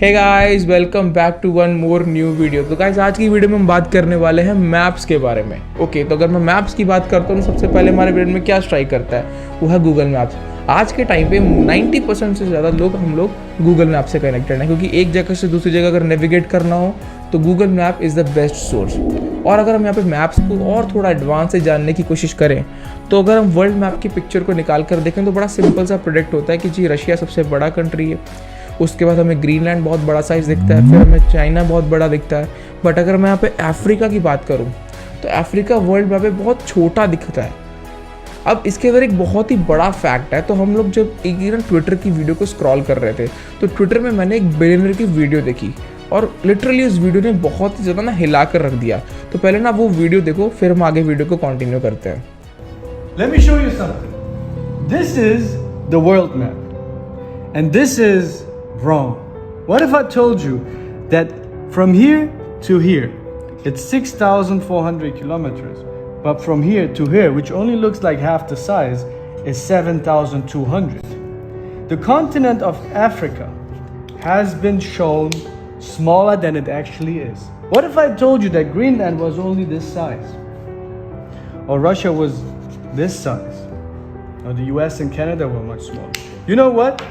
Hey guys, welcome back to one more new video. तो guys, आज की video में हम बात करने वाले हैं मैप्स के बारे में। ओके, तो अगर मैं मैप्स की बात करता हूँ तो सबसे पहले हमारे ब्रेन में क्या स्ट्राइक करता है, वो है गूगल मैप्स। आज के टाइम पे 90% से ज़्यादा हम लोग गूगल मैप से कनेक्टेड हैं, क्योंकि एक जगह से दूसरी जगह अगर नेविगेट करना हो तो Google map is the best source. और अगर हम यहाँ पे मैप्स को और थोड़ा एडवांस से जानने की कोशिश करें तो अगर हम वर्ल्ड मैप की पिक्चर को निकाल कर देखें तो बड़ा सिंपल सा प्रोडक्ट होता है कि जी रशिया सबसे बड़ा कंट्री है, उसके बाद हमें ग्रीनलैंड बहुत बड़ा साइज़ दिखता है, फिर हमें चाइना बहुत बड़ा दिखता है। बट अगर मैं यहाँ पे अफ्रीका की बात करूँ तो अफ्रीका वर्ल्ड मैप पे बहुत छोटा दिखता है। अब इसके अंदर एक बहुत ही बड़ा फैक्ट है। तो हम लोग जब एक दिन ट्विटर की वीडियो को स्क्रॉल कर रहे थे तो ट्विटर में मैंने एक बिलियनर की वीडियो देखी और लिटरली उस वीडियो ने बहुत ही ज़्यादा ना हिला कर रख दिया। तो पहले ना वो वीडियो देखो, फिर हम आगे वीडियो को कंटिन्यू करते हैं। Let me show you something. This is the world map. And this is wrong. What if I told you that from here to here, it's 6,400 kilometers, but from here to here, which only looks like half the size, is 7,200. The continent of Africa has been shown smaller than it actually is. What if I told you that Greenland was only this size? Or Russia was this size? Or the US and Canada were much smaller? You know what?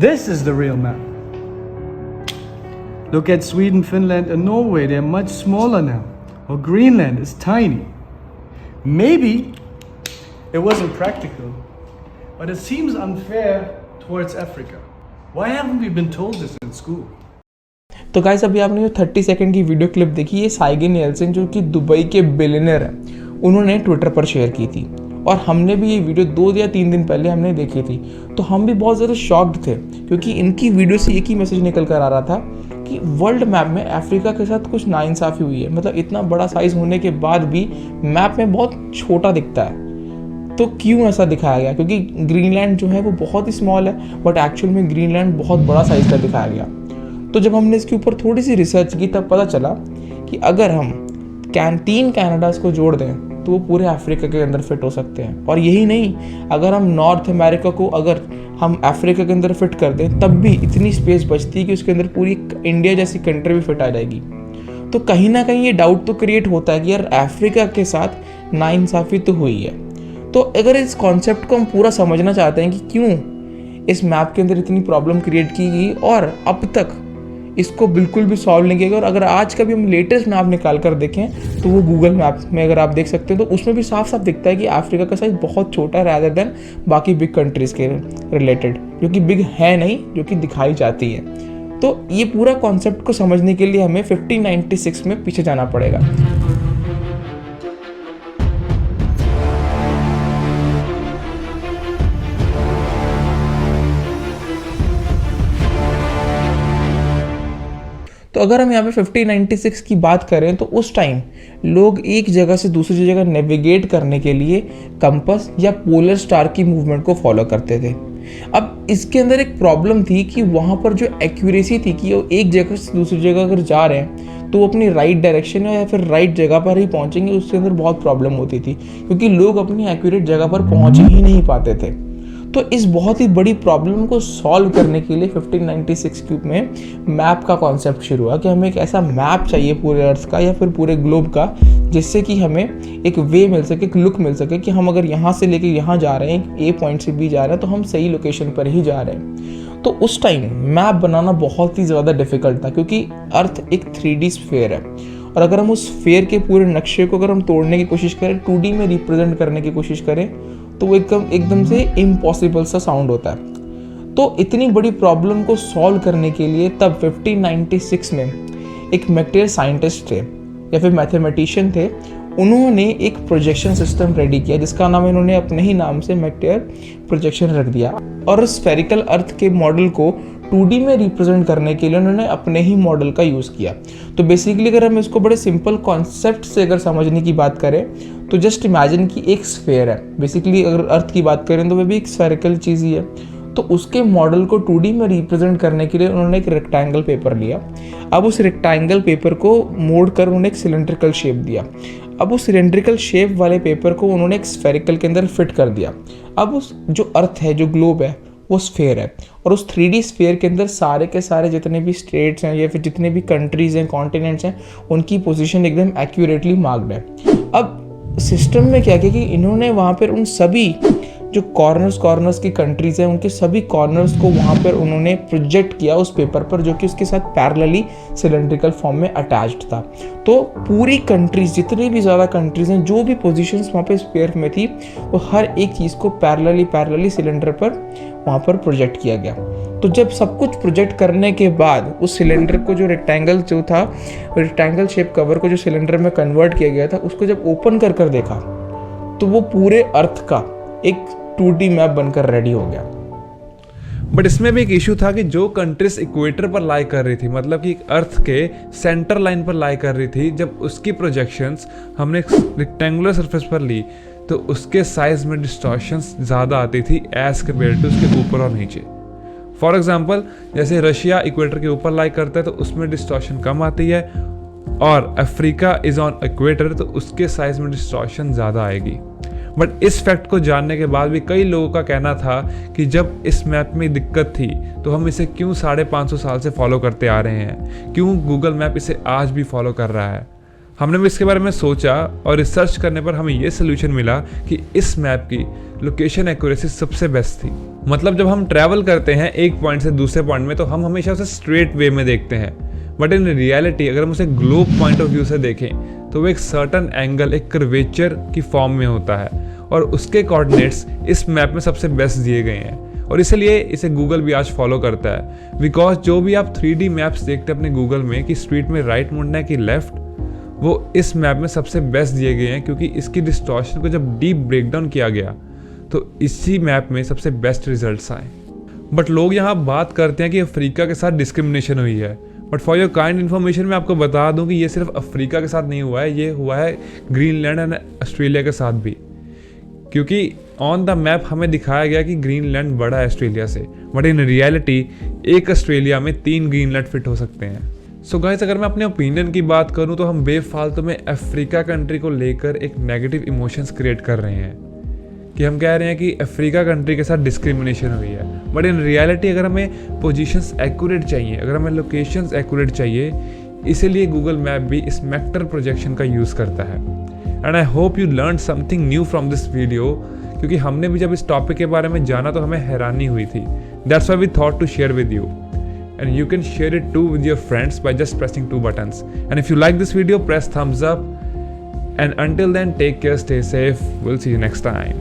This is the real map. Look at Sweden, Finland, and Norway. They're much smaller now. Or Greenland is tiny. Maybe it wasn't practical, but it seems unfair towards Africa. Why haven't we been told this in school? तो guys, अभी आपने जो 30 second की video clip देखी, ये Saigon Yeltsin जो कि Dubai के बिलियनर हैं, उन्होंने ट्विटर पर शेयर की थी और हमने भी ये वीडियो 2 या 3 दिन पहले हमने देखी थी। तो हम भी बहुत ज़्यादा शॉक्ड थे क्योंकि इनकी वीडियो से एक ही मैसेज निकल कर आ रहा था कि वर्ल्ड मैप में अफ्रीका के साथ कुछ नाइंसाफ़ी हुई है। मतलब इतना बड़ा साइज़ होने के बाद भी मैप में बहुत छोटा दिखता है। तो क्यों ऐसा दिखाया गया? क्योंकि ग्रीनलैंड जो है वो बहुत ही स्मॉल है, बट एक्चुअल में ग्रीनलैंड बहुत बड़ा साइज़ का दिखाया गया। तो जब हमने इसके ऊपर थोड़ी सी रिसर्च की तब पता चला कि अगर हम 3 कनाडास को जोड़ दें तो वो पूरे अफ्रीका के अंदर फिट हो सकते हैं। और यही नहीं, अगर हम नॉर्थ अमेरिका को अगर हम अफ्रीका के अंदर फिट कर दें तब भी इतनी स्पेस बचती है कि उसके अंदर पूरी इंडिया जैसी कंट्री भी फिट आ जाएगी। तो कहीं ना कहीं ये डाउट तो क्रिएट होता है कि यार अफ्रीका के साथ नाइंसाफ़ी तो हुई है। तो अगर इस कॉन्सेप्ट को हम पूरा समझना चाहते हैं कि क्यों इस मैप के अंदर इतनी प्रॉब्लम क्रिएट की गई और अब तक इसको बिल्कुल भी सॉल्व नहीं किया गया, और अगर आज का भी हम लेटेस्ट मैप निकाल कर देखें तो वो गूगल मैप में अगर आप देख सकते हो तो उसमें भी साफ साफ दिखता है कि अफ्रीका का साइज़ बहुत छोटा है रैदर देन बाकी बिग कंट्रीज़ के रिलेटेड, जो कि बिग है नहीं, जो कि दिखाई जाती है। तो ये पूरा कॉन्सेप्ट को समझने के लिए हमें 1596 में पीछे जाना पड़ेगा। तो अगर हम यहाँ पे 1596 की बात करें तो उस टाइम लोग एक जगह से दूसरी जगह नेविगेट करने के लिए कंपास या पोलर स्टार की मूवमेंट को फॉलो करते थे। अब इसके अंदर एक प्रॉब्लम थी कि वहाँ पर जो एक्यूरेसी थी कि वो एक जगह से दूसरी जगह अगर जा रहे हैं तो वो अपनी राइट डायरेक्शन या फिर राइट जगह पर ही पहुँचेंगे, उसके अंदर बहुत प्रॉब्लम होती थी क्योंकि लोग अपनी एक्यूरेट जगह पर पहुँच ही नहीं पाते थे। तो इस बहुत ही बड़ी प्रॉब्लम को सॉल्व करने के लिए 1596 में मैप का कॉन्सेप्ट शुरू हुआ कि हमें एक ऐसा मैप चाहिए पूरे अर्थ का या फिर पूरे ग्लोब का, जिससे कि हमें एक वे मिल सके, एक लुक मिल सके कि हम अगर यहाँ से लेके यहाँ जा रहे हैं, ए पॉइंट से बी जा रहे हैं, तो हम सही लोकेशन पर ही जा रहे हैं। तो उस टाइम मैप बनाना बहुत ही ज़्यादा डिफिकल्ट था क्योंकि अर्थ एक 3D स्फीयर है और अगर हम उस स्फीयर के पूरे नक्शे को अगर हम तोड़ने की कोशिश करें, 2D में रिप्रेजेंट करने की कोशिश करें तो वो एकदम से इम्पॉसिबल सा साउंड होता है। तो इतनी बड़ी प्रॉब्लम को सॉल्व करने के लिए तब 1596 में एक मैक्टेयर साइंटिस्ट थे या फिर मैथमेटिशियन थे, उन्होंने एक प्रोजेक्शन सिस्टम रेडी किया जिसका नाम इन्होंने अपने ही नाम से मैक्टेयर प्रोजेक्शन रख दिया। और स्फेरिकल अर्थ के मॉडल को 2D में रिप्रेजेंट करने के लिए उन्होंने अपने ही मॉडल का यूज़ किया। तो बेसिकली अगर हम इसको बड़े सिंपल कॉन्सेप्ट से अगर समझने की बात करें तो जस्ट इमेजिन कि एक स्फेयर है। बेसिकली अगर अर्थ की बात करें तो वह भी एक स्फेरिकल चीज़ ही है। तो उसके मॉडल को 2D में रिप्रेजेंट करने के लिए उन्होंने एक रेक्टेंगल पेपर लिया। अब उस रेक्टेंगल पेपर को मोड़ कर उन्होंने एक सिलेंड्रिकल शेप दिया। अब उस सिलेंड्रिकल शेप वाले पेपर को उन्होंने एक स्फेरिकल के अंदर फिट कर दिया। अब उस जो अर्थ है, जो ग्लोब है, वो स्फेयर है और उस 3D स्फीयर के अंदर सारे के सारे जितने भी स्टेट्स हैं या फिर जितने भी कंट्रीज़ हैं, कॉन्टिनेंट्स हैं, उनकी पोजीशन एकदम एक्यूरेटली मार्क्ड है। अब सिस्टम में क्या किया कि इन्होंने वहाँ पर उन सभी जो कॉर्नर्स की कंट्रीज़ हैं, उनके सभी कॉर्नर्स को वहाँ पर उन्होंने प्रोजेक्ट किया उस पेपर पर, जो कि उसके साथ पैरेलली सिलेंड्रिकल फॉर्म में अटैच्ड था। तो पूरी कंट्रीज़, जितनी भी ज़्यादा कंट्रीज़ हैं, जो भी पोजीशंस वहाँ पे स्फीयर में थी, वो हर एक चीज़ को पैरेलली सिलेंडर पर वहाँ पर प्रोजेक्ट किया गया। तो जब सब कुछ प्रोजेक्ट करने के बाद उस सिलेंडर को, जो रेक्टेंगल जो था, रेक्टेंगल शेप कवर को जो सिलेंडर में कन्वर्ट किया गया था, उसको जब ओपन कर देखा तो वो पूरे अर्थ का एक 2D मैप बनकर रेडी हो गया। बट इसमें भी एक इशू था कि जो कंट्रीज इक्वेटर पर लाई कर रही थी, मतलब कि अर्थ के सेंटर लाइन पर लाई कर रही थी, जब उसकी प्रोजेक्शंस हमने रेक्टेंगुलर सरफेस पर ली तो उसके साइज में डिस्टॉर्शंस ज़्यादा आती थी एज कम्पेयर टू उसके ऊपर और नीचे। फॉर एग्जांपल, जैसे रशिया इक्वेटर के ऊपर लाई करता है तो उसमें डिस्टॉर्शन कम आती है, और अफ्रीका इज ऑन इक्वेटर तो उसके साइज में डिस्टॉर्शन ज़्यादा आएगी। बट इस फैक्ट को जानने के बाद भी कई लोगों का कहना था कि जब इस मैप में दिक्कत थी तो हम इसे क्यों 550 साल से फॉलो करते आ रहे हैं, क्यों गूगल मैप इसे आज भी फॉलो कर रहा है। हमने भी इसके बारे में सोचा और रिसर्च करने पर हमें ये सोल्यूशन मिला कि इस मैप की लोकेशन एक्यूरेसी सबसे बेस्ट थी। मतलब जब हम ट्रैवल करते हैं एक पॉइंट से दूसरे पॉइंट में तो हम हमेशा उसे स्ट्रेट वे में देखते हैं, बट इन रियलिटी अगर हम उसे ग्लोब पॉइंट ऑफ व्यू से देखें तो वो एक सर्टन एंगल, एक कर्वेचर की फॉर्म में होता है, और उसके कोऑर्डिनेट्स इस मैप में सबसे बेस्ट दिए गए हैं, और इसलिए इसे गूगल भी आज फॉलो करता है। बिकॉज जो भी आप 3D मैप्स देखते हैं अपने गूगल में कि स्ट्रीट में राइट मुड़ना है कि लेफ्ट, वो इस मैप में सबसे बेस्ट दिए गए हैं, क्योंकि इसकी डिस्टॉर्शन को जब डीप ब्रेकडाउन किया गया तो इसी मैप में सबसे बेस्ट रिजल्ट्स आए। बट लोग यहाँ बात करते हैं कि अफ्रीका के साथ डिस्क्रिमिनेशन हुई है, but for your kind information मैं आपको बता दूं कि ये सिर्फ अफ्रीका के साथ नहीं हुआ है, ये हुआ है ग्रीनलैंड एंड ऑस्ट्रेलिया के साथ भी। क्योंकि ऑन द मैप हमें दिखाया गया कि ग्रीनलैंड बड़ा है ऑस्ट्रेलिया से, बट इन रियलिटी एक ऑस्ट्रेलिया में 3 ग्रीनलैंड फिट हो सकते हैं। सो गाइस, अगर मैं अपने ओपिनियन की बात करूं तो हम बेफालतू में अफ्रीका कंट्री को लेकर एक नेगेटिव इमोशंस क्रिएट कर रहे हैं कि हम कह रहे हैं कि अफ्रीका कंट्री के साथ डिस्क्रिमिनेशन हुई है। बट इन रियलिटी अगर हमें पोजीशंस एक्यूरेट चाहिए, अगर हमें लोकेशंस एक्यूरेट चाहिए, इसीलिए गूगल मैप भी इस वेक्टर प्रोजेक्शन का यूज़ करता है। And I hope you learn something new from this video, क्योंकि हमने भी जब इस टॉपिक के बारे में जाना तो हमें हैरानी हुई थी। That's why we thought to share with you, and you can share it too with your friends by just pressing 2 buttons. And if you like this video, press thumbs up, and until then, take care, stay safe, we'll see you next time.